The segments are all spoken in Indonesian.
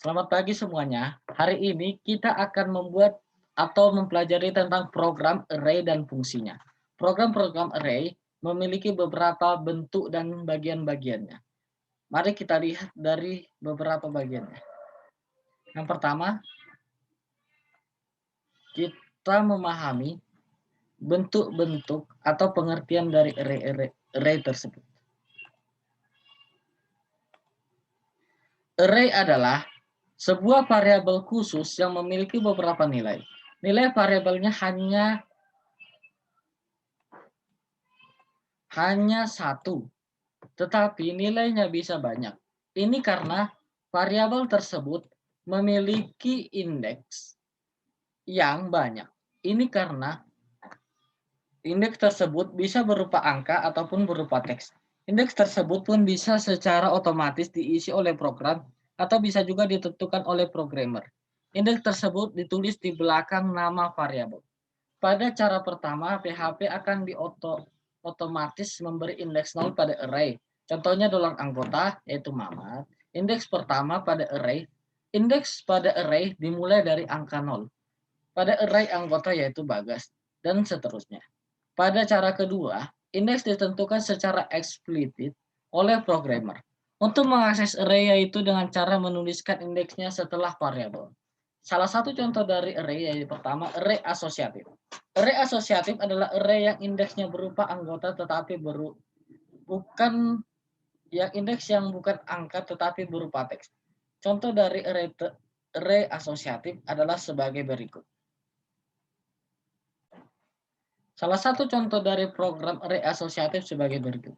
Selamat pagi semuanya. Hari ini kita akan membuat atau mempelajari tentang program array dan fungsinya. Program-program array memiliki beberapa bentuk dan bagian-bagiannya. Mari kita lihat dari beberapa bagiannya. Yang pertama, kita memahami bentuk-bentuk atau pengertian dari array tersebut. Array adalah sebuah variabel khusus yang memiliki beberapa nilai. Nilai variabelnya hanya satu, tetapi nilainya bisa banyak. Ini karena variabel tersebut memiliki indeks yang banyak. Ini karena indeks tersebut bisa berupa angka ataupun berupa teks. Indeks tersebut pun bisa secara otomatis diisi oleh program atau bisa juga ditentukan oleh programmer. Indeks tersebut ditulis di belakang nama variabel. Pada cara pertama, PHP akan otomatis memberi indeks 0 pada array. Contohnya $anggota, yaitu Mamat. Indeks pertama pada array. Indeks pada array dimulai dari angka 0. Pada array anggota yaitu Bagas, dan seterusnya. Pada cara kedua, indeks ditentukan secara eksplisit oleh programmer. Untuk mengakses array yaitu dengan cara menuliskan indeksnya setelah variabel. Salah satu contoh dari array yaitu pertama array asosiatif. Array asosiatif adalah array yang indeksnya berupa anggota tetapi bukan indeks yang bukan angka tetapi berupa teks. Contoh dari array asosiatif adalah sebagai berikut. Salah satu contoh dari program array asosiatif sebagai berikut.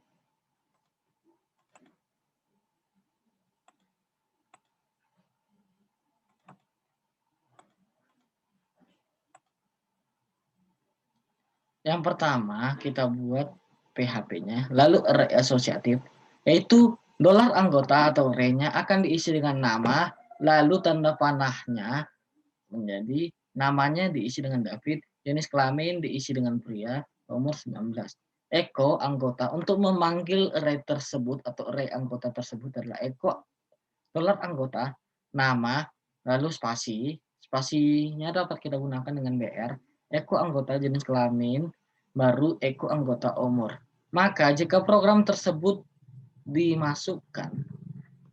Yang pertama, kita buat PHP-nya, lalu array asosiatif, yaitu $anggota atau array-nya akan diisi dengan nama, lalu tanda panahnya menjadi namanya diisi dengan David, jenis kelamin diisi dengan pria, umur 19. Echo anggota untuk memanggil array tersebut atau array anggota tersebut adalah echo $anggota, nama, lalu spasi. Spasinya dapat kita gunakan dengan BR. Echo anggota jenis kelamin, baru echo anggota umur. Maka jika program tersebut dimasukkan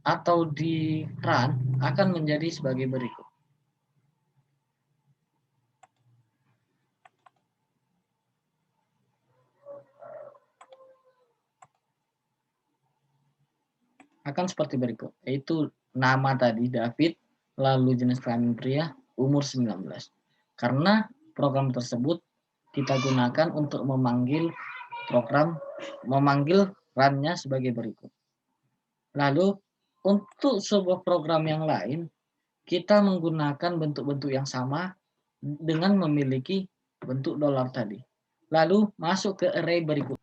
atau di run akan menjadi sebagai berikut. Akan seperti berikut, yaitu nama tadi David, lalu jenis kelamin pria, umur 19. Karena program tersebut kita gunakan untuk memanggil run-nya sebagai berikut. Lalu untuk sebuah program yang lain, kita menggunakan bentuk-bentuk yang sama dengan memiliki bentuk $ tadi. Lalu masuk ke array berikut.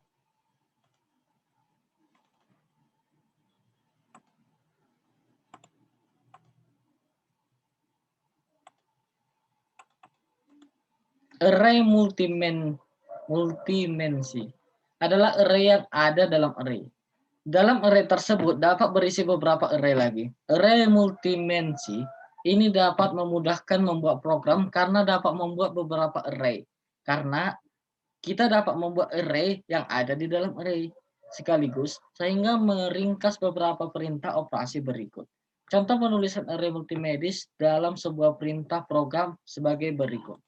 Array multimensi adalah array yang ada dalam array. Dalam array tersebut dapat berisi beberapa array lagi. Array multimensi ini dapat memudahkan membuat program karena dapat membuat beberapa array. Karena kita dapat membuat array yang ada di dalam array sekaligus sehingga meringkas beberapa perintah operasi berikut. Contoh penulisan array multimedis dalam sebuah perintah program sebagai berikut.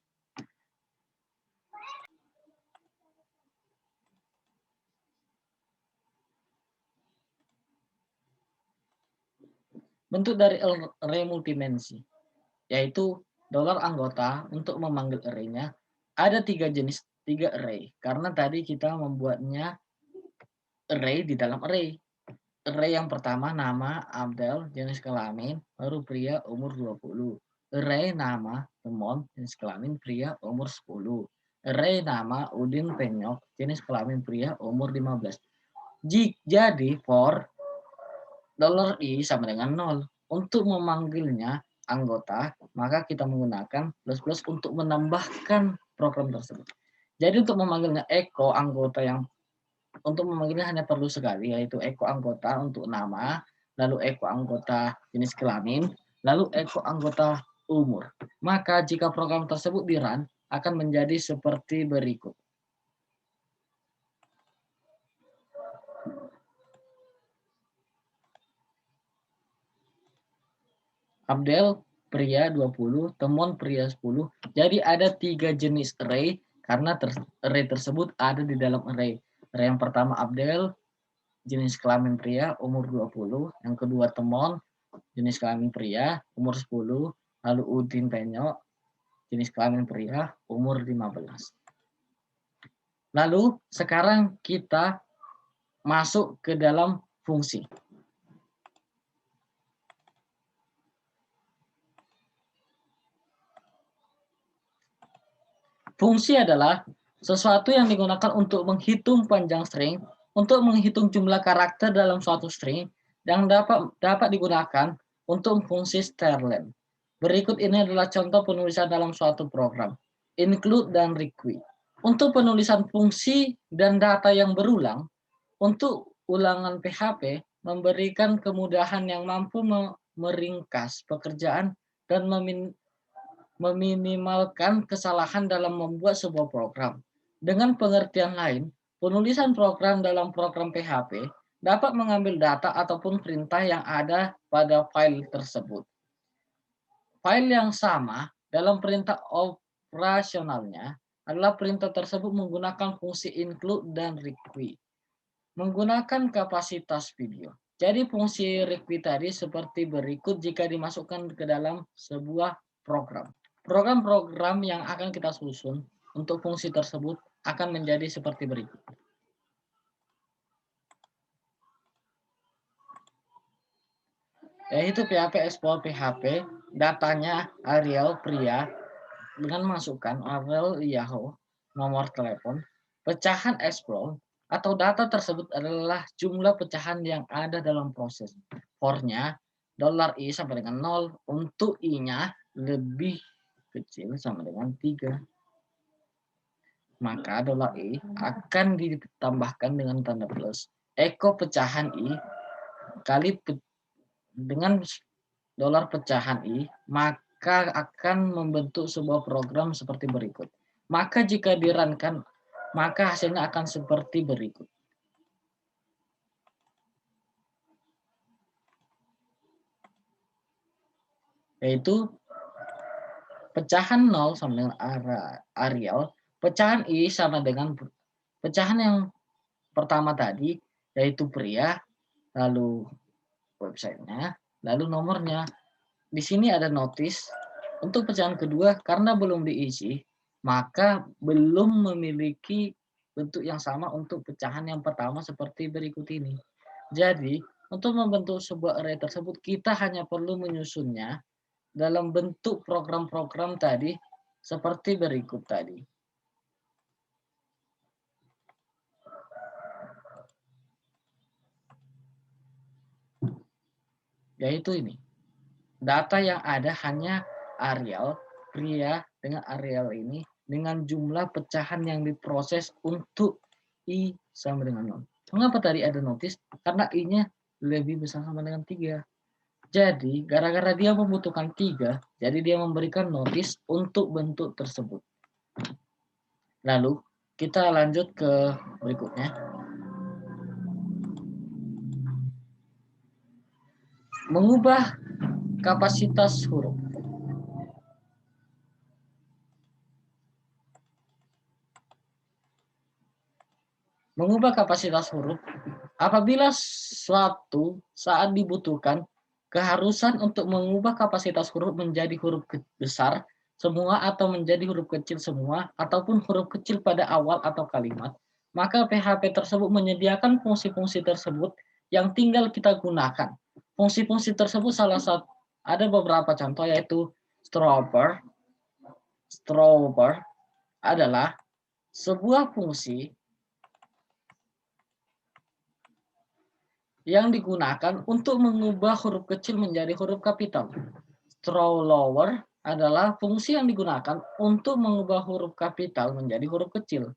Bentuk dari array multimensi, yaitu $anggota untuk memanggil array-nya. Ada tiga array, karena tadi kita membuatnya array di dalam array. Array yang pertama nama Abdel, jenis kelamin, baru pria, umur 20. Array nama Temon, jenis kelamin pria, umur 10. Array nama Udin Penyok, jenis kelamin pria, umur 15. Jadi for $i sama dengan 0. Untuk memanggilnya anggota, maka kita menggunakan plus untuk menambahkan program tersebut. Jadi untuk memanggilnya echo anggota untuk memanggilnya hanya perlu sekali, yaitu echo anggota untuk nama, lalu echo anggota jenis kelamin, lalu echo anggota umur. Maka jika program tersebut di-run, akan menjadi seperti berikut. Abdel pria 20, Temon pria 10. Jadi ada 3 jenis array karena array tersebut ada di dalam array. Array yang pertama Abdel, jenis kelamin pria, umur 20. Yang kedua Temon, jenis kelamin pria, umur 10. Lalu Udin Penyo, jenis kelamin pria, umur 15. Lalu sekarang kita masuk ke dalam fungsi. Fungsi adalah sesuatu yang digunakan untuk menghitung panjang string, untuk menghitung jumlah karakter dalam suatu string, yang dapat digunakan untuk fungsi strlen. Berikut ini adalah contoh penulisan dalam suatu program. Include dan require. Untuk penulisan fungsi dan data yang berulang, untuk ulangan PHP memberikan kemudahan yang mampu meringkas pekerjaan dan meminimalkan kesalahan dalam membuat sebuah program. Dengan pengertian lain, penulisan program dalam program PHP dapat mengambil data ataupun perintah yang ada pada file tersebut. File yang sama dalam perintah operasionalnya adalah perintah tersebut menggunakan fungsi include dan require. Menggunakan kapasitas video. Jadi fungsi require tadi seperti berikut jika dimasukkan ke dalam sebuah program. Program-program yang akan kita susun untuk fungsi tersebut akan menjadi seperti berikut. Yaitu PHP Explore PHP, datanya Ariel pria dengan masukkan Ariel Yahoo, nomor telepon, pecahan Explore atau data tersebut adalah jumlah pecahan yang ada dalam proses. For-nya $i sampai dengan 0, untuk i-nya lebih kecil sama dengan 3. Maka $i akan ditambahkan dengan tanda plus. Echo pecahan i kali dengan dolar pecahan i, maka akan membentuk sebuah program seperti berikut. Maka jika di-run-kan, maka hasilnya akan seperti berikut. Yaitu pecahan 0 sama dengan Arial, pecahan i sama dengan pecahan yang pertama tadi, yaitu pria, lalu websitenya, lalu nomornya. Di sini ada notice. Untuk pecahan kedua, karena belum diisi, maka belum memiliki bentuk yang sama untuk pecahan yang pertama seperti berikut ini. Jadi, untuk membentuk sebuah array tersebut, kita hanya perlu menyusunnya dalam bentuk program-program tadi seperti berikut tadi. Yaitu ini. Data yang ada hanya Arial, pria dengan Arial ini, dengan jumlah pecahan yang diproses untuk I sama dengan 0. Mengapa tadi ada notice? Karena I-nya lebih besar sama dengan 3. Jadi, gara-gara dia membutuhkan 3, jadi dia memberikan notice untuk bentuk tersebut. Lalu, kita lanjut ke berikutnya. Mengubah kapasitas huruf. Mengubah kapasitas huruf apabila suatu saat dibutuhkan keharusan untuk mengubah kapasitas huruf menjadi huruf besar semua atau menjadi huruf kecil semua ataupun huruf kecil pada awal atau kalimat, maka PHP tersebut menyediakan fungsi-fungsi tersebut yang tinggal kita gunakan. Fungsi-fungsi tersebut salah satu ada beberapa contoh yaitu stropper. Stropper adalah sebuah fungsi yang digunakan untuk mengubah huruf kecil menjadi huruf kapital. Strawlower adalah fungsi yang digunakan untuk mengubah huruf kapital menjadi huruf kecil.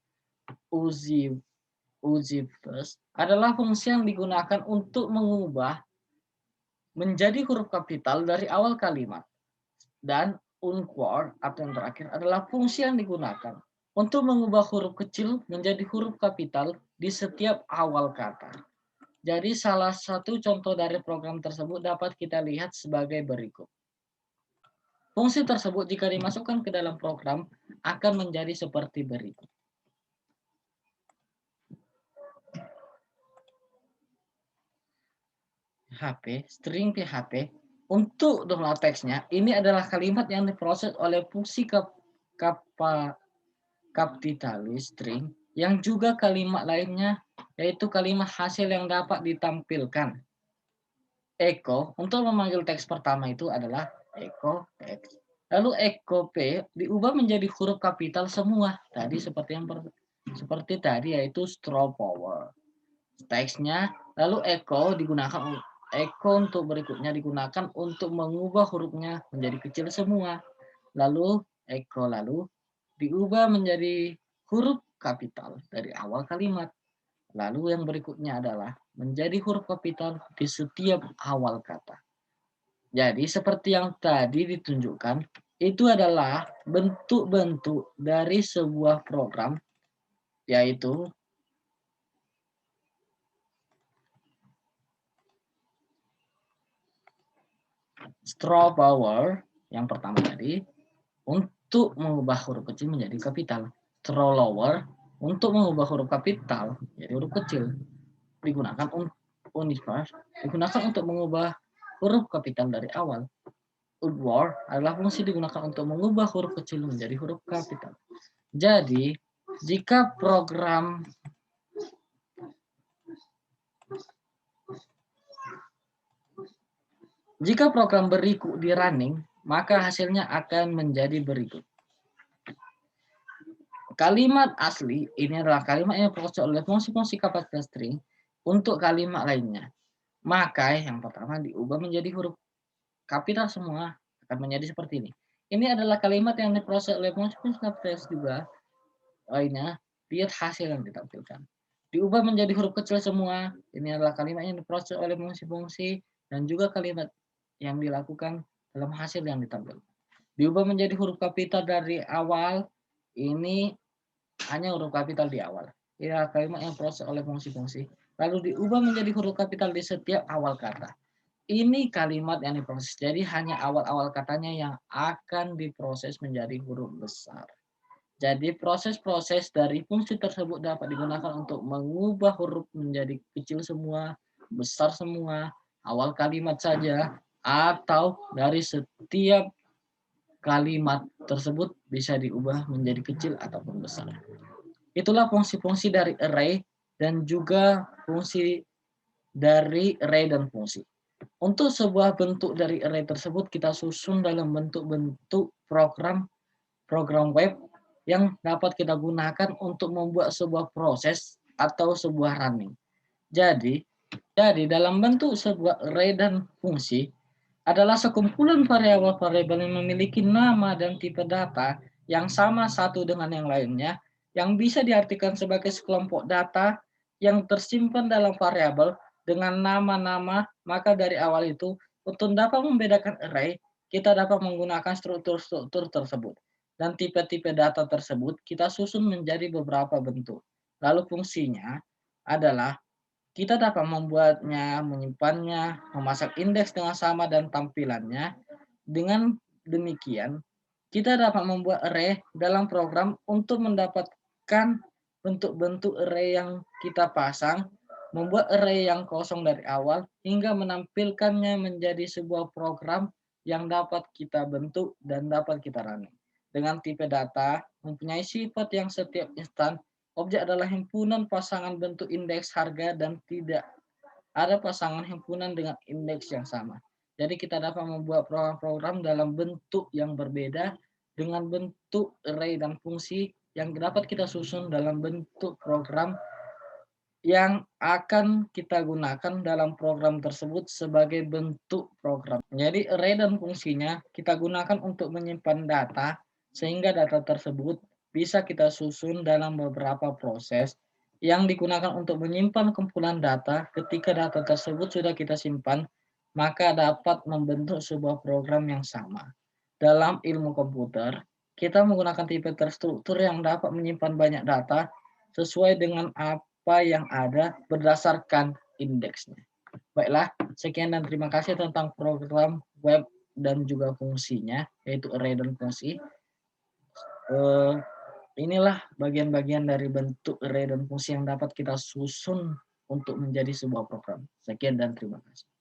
Uzifers adalah fungsi yang digunakan untuk mengubah menjadi huruf kapital dari awal kalimat. Dan unquote atau yang terakhir adalah fungsi yang digunakan untuk mengubah huruf kecil menjadi huruf kapital di setiap awal kata. Jadi salah satu contoh dari program tersebut dapat kita lihat sebagai berikut. Fungsi tersebut jika dimasukkan ke dalam program akan menjadi seperti berikut. PHP, string PHP, untuk download teksnya, ini adalah kalimat yang diproses oleh fungsi kapitalis string yang juga kalimat lainnya yaitu kalimat hasil yang dapat ditampilkan. Echo untuk memanggil teks pertama itu adalah echo text. Lalu echo P diubah menjadi huruf kapital semua. Tadi seperti tadi yaitu straw power. Teksnya lalu echo untuk berikutnya digunakan untuk mengubah hurufnya menjadi kecil semua. Lalu echo diubah menjadi huruf kapital dari awal kalimat. Lalu yang berikutnya adalah menjadi huruf kapital di setiap awal kata. Jadi seperti yang tadi ditunjukkan, itu adalah bentuk-bentuk dari sebuah program, yaitu straw power, yang pertama tadi, untuk mengubah huruf kecil menjadi kapital. Straw lower, untuk mengubah huruf kapital menjadi huruf kecil. Digunakan untuk mengubah huruf kapital dari awal. Upward adalah fungsi digunakan untuk mengubah huruf kecil menjadi huruf kapital. Jadi, jika program berikut di running, maka hasilnya akan menjadi berikut. Kalimat asli ini adalah kalimat yang diproses oleh fungsi-fungsi kapasitas string untuk kalimat lainnya. Maka yang pertama diubah menjadi huruf kapital semua akan menjadi seperti ini. Ini adalah kalimat yang diproses oleh fungsi-fungsi kapasitas juga lainnya. Lihat hasil yang ditampilkan. Diubah menjadi huruf kecil semua. Ini adalah kalimat yang diproses oleh fungsi-fungsi dan juga kalimat yang dilakukan dalam hasil yang ditampilkan. Diubah menjadi huruf kapital dari awal. Ini hanya huruf kapital di awal. Ya, kalimat yang diproses oleh fungsi-fungsi. Lalu diubah menjadi huruf kapital di setiap awal kata. Ini kalimat yang diproses. Jadi hanya awal-awal katanya yang akan diproses menjadi huruf besar. Jadi proses-proses dari fungsi tersebut dapat digunakan untuk mengubah huruf menjadi kecil semua, besar semua, awal kalimat saja, atau dari setiap kalimat tersebut bisa diubah menjadi kecil ataupun besar. Itulah fungsi-fungsi dari array dan juga fungsi dari array dan fungsi. Untuk sebuah bentuk dari array tersebut kita susun dalam bentuk-bentuk program web yang dapat kita gunakan untuk membuat sebuah proses atau sebuah running. Jadi dalam bentuk sebuah array dan fungsi adalah sekumpulan variabel-variabel yang memiliki nama dan tipe data yang sama satu dengan yang lainnya, yang bisa diartikan sebagai sekelompok data yang tersimpan dalam variabel dengan nama-nama. Maka dari awal itu, untuk dapat membedakan array, kita dapat menggunakan struktur-struktur tersebut. Dan tipe-tipe data tersebut kita susun menjadi beberapa bentuk. Lalu fungsinya adalah kita dapat membuatnya, menyimpannya, memasang indeks dengan sama dan tampilannya. Dengan demikian, kita dapat membuat array dalam program untuk mendapatkan bentuk-bentuk array yang kita pasang, membuat array yang kosong dari awal, hingga menampilkannya menjadi sebuah program yang dapat kita bentuk dan dapat kita running. Dengan tipe data, mempunyai sifat yang setiap instan. Objek adalah himpunan pasangan bentuk indeks harga dan tidak ada pasangan himpunan dengan indeks yang sama. Jadi kita dapat membuat program-program dalam bentuk yang berbeda dengan bentuk array dan fungsi yang dapat kita susun dalam bentuk program yang akan kita gunakan dalam program tersebut sebagai bentuk program. Jadi array dan fungsinya kita gunakan untuk menyimpan data sehingga data tersebut bisa kita susun dalam beberapa proses yang digunakan untuk menyimpan kumpulan data. Ketika data tersebut sudah kita simpan, maka dapat membentuk sebuah program yang sama. Dalam ilmu komputer, kita menggunakan tipe terstruktur yang dapat menyimpan banyak data sesuai dengan apa yang ada berdasarkan indeksnya. Baiklah, sekian dan terima kasih tentang program web dan juga fungsinya, yaitu array dan fungsi. Inilah bagian-bagian dari bentuk array dan fungsi yang dapat kita susun untuk menjadi sebuah program. Sekian dan terima kasih.